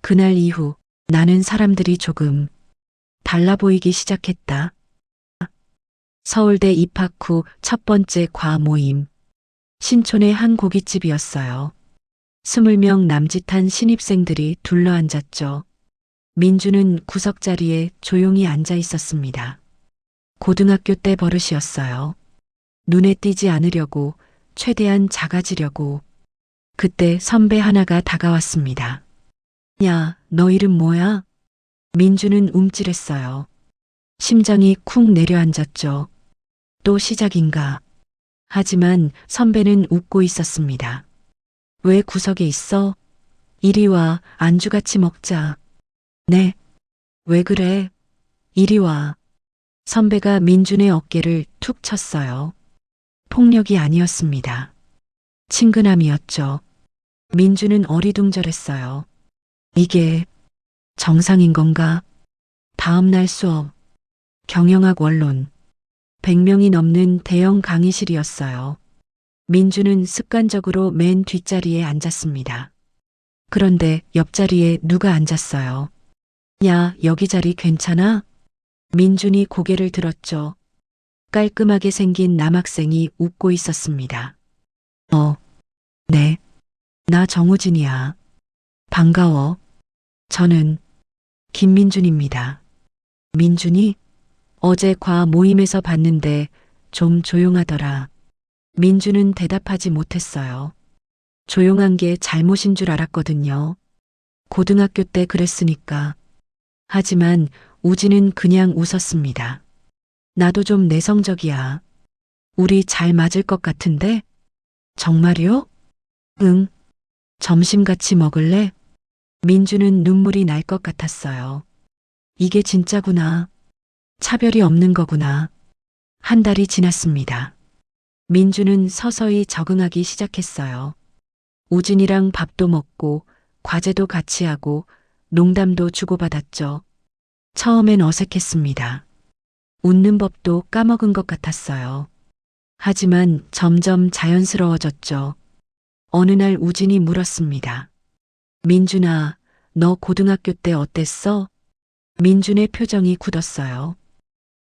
그날 이후 나는 사람들이 조금 달라 보이기 시작했다. 서울대 입학 후 첫 번째 과 모임. 신촌의 한 고깃집이었어요. 20명 남짓한 신입생들이 둘러앉았죠. 민주는 구석자리에 조용히 앉아 있었습니다. 고등학교 때 버릇이었어요. 눈에 띄지 않으려고, 최대한 작아지려고. 그때 선배 하나가 다가왔습니다. 야, 너 이름 뭐야? 민주는 움찔했어요. 심장이 쿵 내려앉았죠. 또 시작인가. 하지만 선배는 웃고 있었습니다. 왜 구석에 있어? 이리 와, 안주 같이 먹자. 네. 왜 그래? 이리 와. 선배가 민준의 어깨를 툭 쳤어요. 폭력이 아니었습니다. 친근함이었죠. 민준은 어리둥절했어요. 이게 정상인 건가? 다음 날 수업. 경영학 원론. 100명이 넘는 대형 강의실이었어요. 민주는 습관적으로 맨 뒷자리에 앉았습니다. 그런데 옆자리에 누가 앉았어요. 야, 여기 자리 괜찮아? 민준이 고개를 들었죠. 깔끔하게 생긴 남학생이 웃고 있었습니다. 네. 나 정우진이야. 반가워. 저는 김민준입니다. 민준이? 어제 과 모임에서 봤는데 좀 조용하더라. 민준은 대답하지 못했어요. 조용한 게 잘못인 줄 알았거든요. 고등학교 때 그랬으니까. 하지만 우진은 그냥 웃었습니다. 나도 좀 내성적이야. 우리 잘 맞을 것 같은데? 정말요? 응. 점심 같이 먹을래? 민주는 눈물이 날 것 같았어요. 이게 진짜구나. 차별이 없는 거구나. 한 달이 지났습니다. 민주는 서서히 적응하기 시작했어요. 우진이랑 밥도 먹고 과제도 같이 하고 농담도 주고받았죠. 처음엔 어색했습니다. 웃는 법도 까먹은 것 같았어요. 하지만 점점 자연스러워졌죠. 어느 날 우진이 물었습니다. 민준아, 너 고등학교 때 어땠어? 민준의 표정이 굳었어요.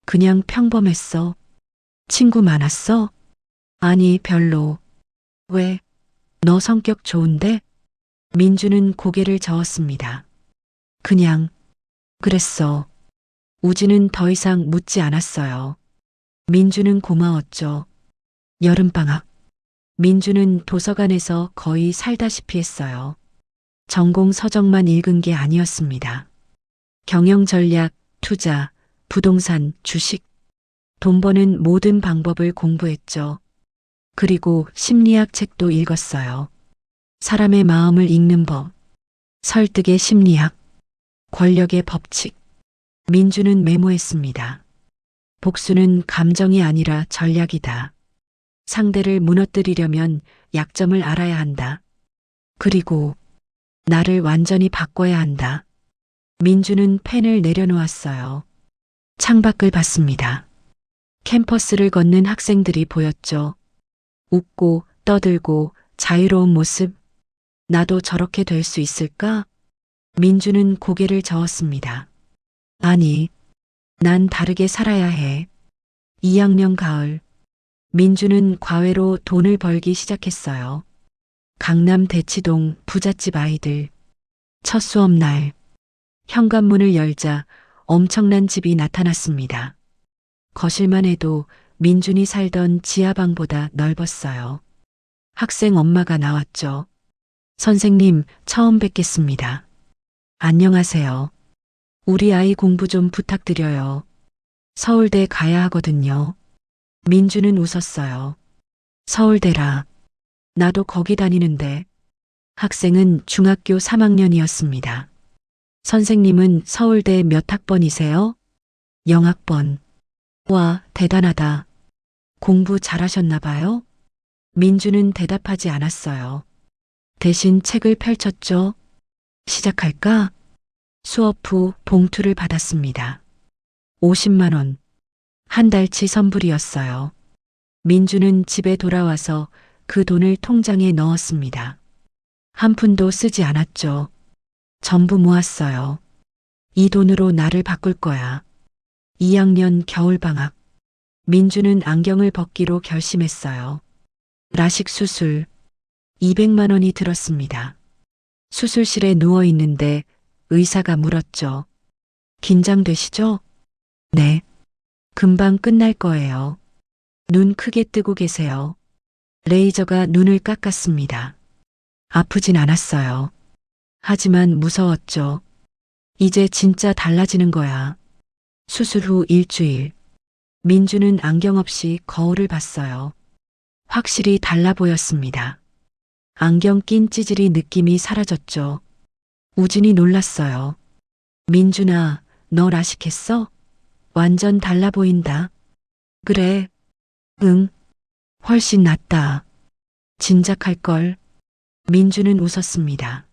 그냥 평범했어. 친구 많았어? 아니, 별로. 왜? 너 성격 좋은데? 민주는 고개를 저었습니다. 그냥, 그랬어. 우진은 더 이상 묻지 않았어요. 민주는 고마웠죠. 여름방학. 민주는 도서관에서 거의 살다시피 했어요. 전공 서적만 읽은 게 아니었습니다. 경영 전략, 투자, 부동산, 주식, 돈 버는 모든 방법을 공부했죠. 그리고 심리학 책도 읽었어요. 사람의 마음을 읽는 법, 설득의 심리학, 권력의 법칙. 민주는 메모했습니다. 복수는 감정이 아니라 전략이다. 상대를 무너뜨리려면 약점을 알아야 한다. 그리고 나를 완전히 바꿔야 한다. 민주는 펜을 내려놓았어요. 창밖을 봤습니다. 캠퍼스를 걷는 학생들이 보였죠. 웃고 떠들고 자유로운 모습. 나도 저렇게 될 수 있을까? 민주는 고개를 저었습니다. 아니, 난 다르게 살아야 해. 2학년 가을. 민주는 과외로 돈을 벌기 시작했어요. 강남 대치동 부잣집 아이들. 첫 수업 날. 현관문을 열자 엄청난 집이 나타났습니다. 거실만 해도 민준이 살던 지하방보다 넓었어요. 학생 엄마가 나왔죠. 선생님, 처음 뵙겠습니다. 안녕하세요. 우리 아이 공부 좀 부탁드려요. 서울대 가야 하거든요. 민주는 웃었어요. 서울대라. 나도 거기 다니는데. 학생은 중학교 3학년이었습니다. 선생님은 서울대 몇 학번이세요? 0학번. 와, 대단하다. 공부 잘하셨나 봐요? 민주는 대답하지 않았어요. 대신 책을 펼쳤죠. 시작할까? 수업 후 봉투를 받았습니다. 50만 원. 한 달치 선불이었어요. 민주는 집에 돌아와서 그 돈을 통장에 넣었습니다. 한 푼도 쓰지 않았죠. 전부 모았어요. 이 돈으로 나를 바꿀 거야. 2학년 겨울방학. 민주는 안경을 벗기로 결심했어요. 라식 수술 200만 원이 들었습니다. 수술실에 누워 있는데 의사가 물었죠. 긴장되시죠? 네. 금방 끝날 거예요. 눈 크게 뜨고 계세요. 레이저가 눈을 깎았습니다. 아프진 않았어요. 하지만 무서웠죠. 이제 진짜 달라지는 거야. 수술 후 일주일. 민주는 안경 없이 거울을 봤어요. 확실히 달라 보였습니다. 안경 낀 찌질이 느낌이 사라졌죠. 우진이 놀랐어요. 민준아, 너 라식했어? 완전 달라 보인다. 그래. 응. 훨씬 낫다. 진작할걸. 민주는 웃었습니다.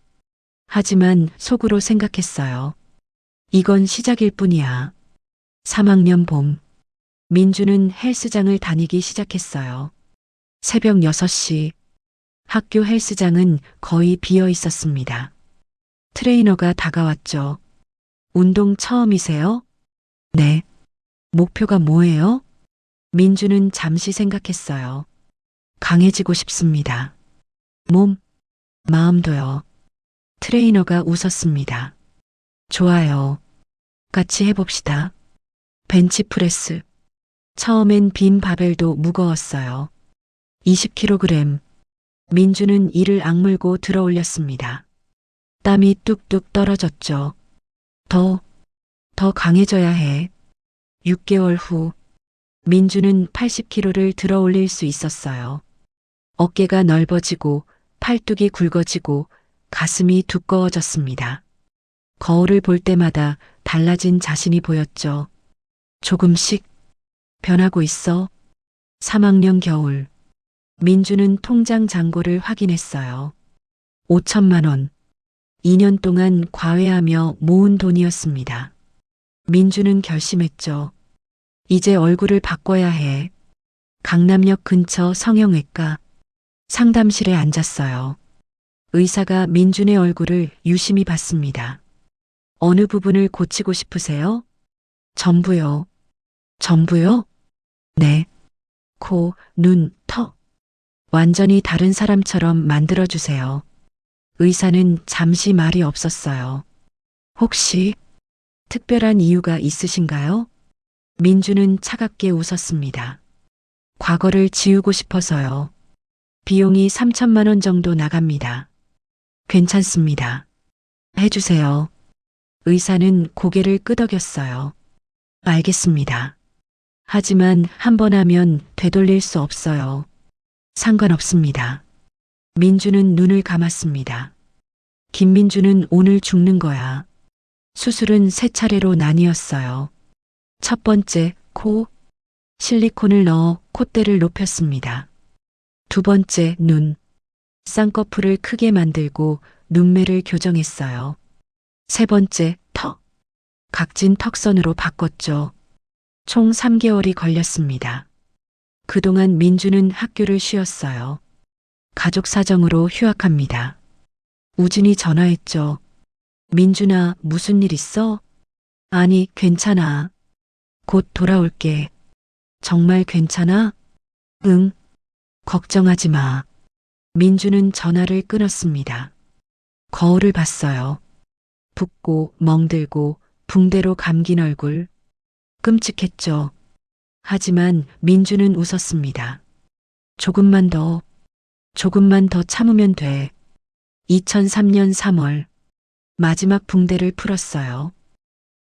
하지만 속으로 생각했어요. 이건 시작일 뿐이야. 3학년 봄. 민주는 헬스장을 다니기 시작했어요. 새벽 6시. 학교 헬스장은 거의 비어 있었습니다. 트레이너가 다가왔죠. 운동 처음이세요? 네. 목표가 뭐예요? 민주는 잠시 생각했어요. 강해지고 싶습니다. 몸, 마음도요. 트레이너가 웃었습니다. 좋아요. 같이 해봅시다. 벤치프레스. 처음엔 빈 바벨도 무거웠어요. 20kg. 민주는 이를 악물고 들어 올렸습니다. 땀이 뚝뚝 떨어졌죠. 더 강해져야 해. 6개월 후, 민주는 80kg를 들어 올릴 수 있었어요. 어깨가 넓어지고, 팔뚝이 굵어지고, 가슴이 두꺼워졌습니다. 거울을 볼 때마다 달라진 자신이 보였죠. 조금씩 변하고 있어. 3학년 겨울. 민주는 통장 잔고를 확인했어요. 5천만 원. 2년 동안 과외하며 모은 돈이었습니다. 민주는 결심했죠. 이제 얼굴을 바꿔야 해. 강남역 근처 성형외과 상담실에 앉았어요. 의사가 민준의 얼굴을 유심히 봤습니다. 어느 부분을 고치고 싶으세요? 전부요. 전부요? 네. 코, 눈, 턱. 완전히 다른 사람처럼 만들어주세요. 의사는 잠시 말이 없었어요. 혹시 특별한 이유가 있으신가요? 민주는 차갑게 웃었습니다. 과거를 지우고 싶어서요. 비용이 3천만 원 정도 나갑니다. 괜찮습니다. 해주세요. 의사는 고개를 끄덕였어요. 알겠습니다. 하지만 한 번 하면 되돌릴 수 없어요. 상관없습니다. 민주는 눈을 감았습니다. 김민주는 오늘 죽는 거야. 수술은 3차례로 나뉘었어요. 첫 번째, 코. 실리콘을 넣어 콧대를 높였습니다. 두 번째, 눈. 쌍꺼풀을 크게 만들고 눈매를 교정했어요. 세 번째, 턱. 각진 턱선으로 바꿨죠. 총 3개월이 걸렸습니다. 그동안 민주는 학교를 쉬었어요. 가족 사정으로 휴학합니다. 우진이 전화했죠. 민준아, 무슨 일 있어? 아니, 괜찮아. 곧 돌아올게. 정말 괜찮아? 응. 걱정하지 마. 민주는 전화를 끊었습니다. 거울을 봤어요. 붓고 멍들고 붕대로 감긴 얼굴. 끔찍했죠. 하지만 민주는 웃었습니다. 조금만 더 참으면 돼. 2003년 3월 마지막 붕대를 풀었어요.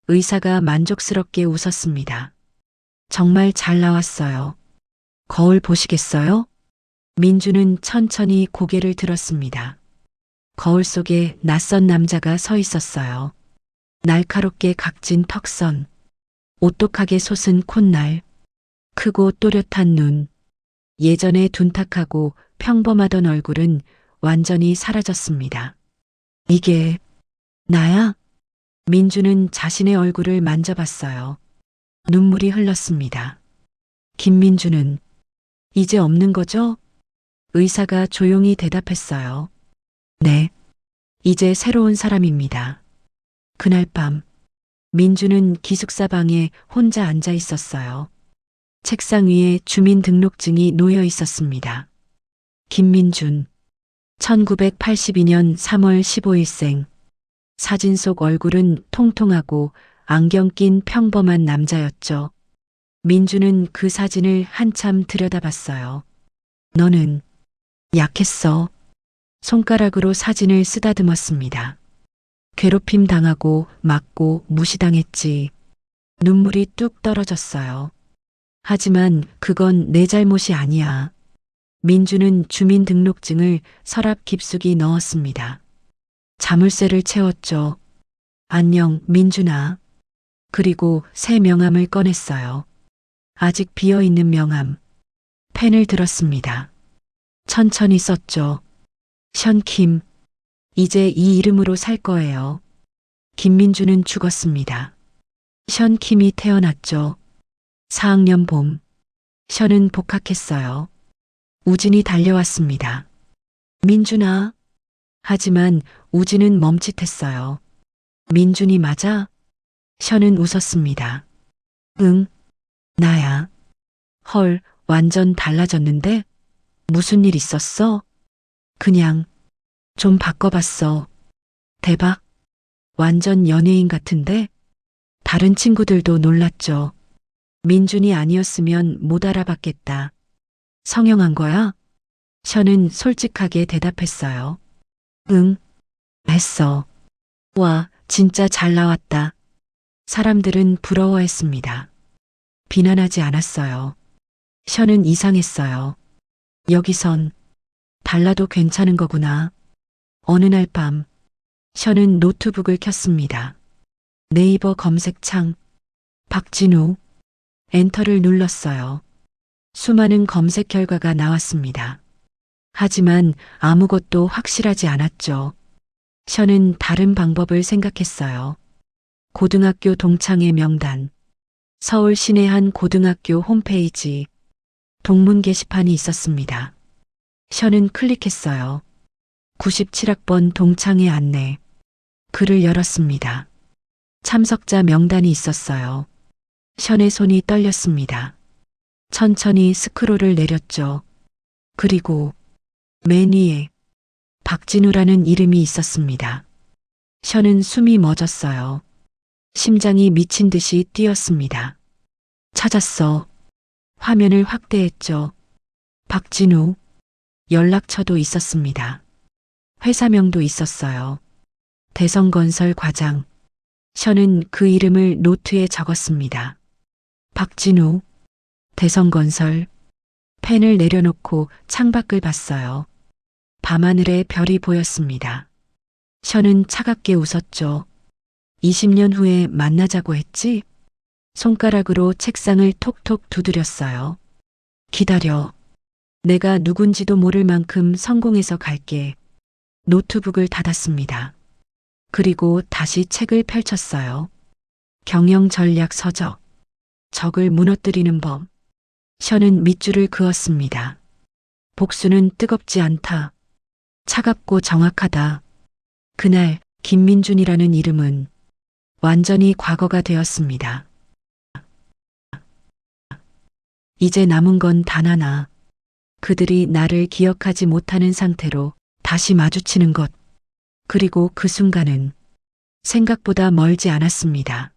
의사가 만족스럽게 웃었습니다. 정말 잘 나왔어요. 거울 보시겠어요? 민주는 천천히 고개를 들었습니다. 거울 속에 낯선 남자가 서 있었어요. 날카롭게 각진 턱선, 오똑하게 솟은 콧날, 크고 또렷한 눈. 예전에 둔탁하고 평범하던 얼굴은 완전히 사라졌습니다. 이게 나야? 민주는 자신의 얼굴을 만져봤어요. 눈물이 흘렀습니다. 김민주는 이제 없는 거죠? 의사가 조용히 대답했어요. 네. 이제 새로운 사람입니다. 그날 밤 민주는 기숙사 방에 혼자 앉아 있었어요. 책상 위에 주민등록증이 놓여 있었습니다. 김민준, 1982년 3월 15일생. 사진 속 얼굴은 통통하고 안경 낀 평범한 남자였죠. 민주는 그 사진을 한참 들여다봤어요. 너는 약했어. 손가락으로 사진을 쓰다듬었습니다. 괴롭힘 당하고 맞고 무시당했지. 눈물이 뚝 떨어졌어요. 하지만 그건 내 잘못이 아니야. 민주는 주민등록증을 서랍 깊숙이 넣었습니다. 자물쇠를 채웠죠. 안녕, 민준아. 그리고 새 명함을 꺼냈어요. 아직 비어있는 명함. 펜을 들었습니다. 천천히 썼죠. 션킴. 이제 이 이름으로 살 거예요. 김민주는 죽었습니다. 션킴이 태어났죠. 4학년 봄. 션은 복학했어요. 우진이 달려왔습니다. 민준아. 하지만 우진은 멈칫했어요. 민준이 맞아? 션은 웃었습니다. 응, 나야. 헐, 완전 달라졌는데? 무슨 일 있었어? 그냥 좀 바꿔봤어. 대박. 완전 연예인 같은데? 다른 친구들도 놀랐죠. 민준이 아니었으면 못 알아봤겠다. 성형한 거야? 션은 솔직하게 대답했어요. 응, 했어. 와, 진짜 잘 나왔다. 사람들은 부러워했습니다. 비난하지 않았어요. 션은 이상했어요. 여기선 달라도 괜찮은 거구나. 어느 날 밤, 션은 노트북을 켰습니다. 네이버 검색창, 박진우, 엔터를 눌렀어요. 수많은 검색 결과가 나왔습니다. 하지만 아무것도 확실하지 않았죠. 션은 다른 방법을 생각했어요. 고등학교 동창회 명단, 서울 시내 한 고등학교 홈페이지, 동문 게시판이 있었습니다. 션은 클릭했어요. 97학번 동창회 안내. 글을 열었습니다. 참석자 명단이 있었어요. 션의 손이 떨렸습니다. 천천히 스크롤을 내렸죠. 그리고 맨 위에 박진우라는 이름이 있었습니다. 션은 숨이 멎었어요. 심장이 미친 듯이 뛰었습니다. 찾았어. 화면을 확대했죠. 박진우. 연락처도 있었습니다. 회사명도 있었어요. 대성건설 과장. 션은 그 이름을 노트에 적었습니다. 박진우. 대성건설. 펜을 내려놓고 창밖을 봤어요. 밤하늘에 별이 보였습니다. 션은 차갑게 웃었죠. 20년 후에 만나자고 했지? 손가락으로 책상을 톡톡 두드렸어요. 기다려. 내가 누군지도 모를 만큼 성공해서 갈게. 노트북을 닫았습니다. 그리고 다시 책을 펼쳤어요. 경영 전략 서적. 적을 무너뜨리는 법. 션은 밑줄을 그었습니다. 복수는 뜨겁지 않다. 차갑고 정확하다. 그날 김민준이라는 이름은 완전히 과거가 되었습니다. 이제 남은 건 단 하나. 그들이 나를 기억하지 못하는 상태로 다시 마주치는 것. 그리고 그 순간은 생각보다 멀지 않았습니다.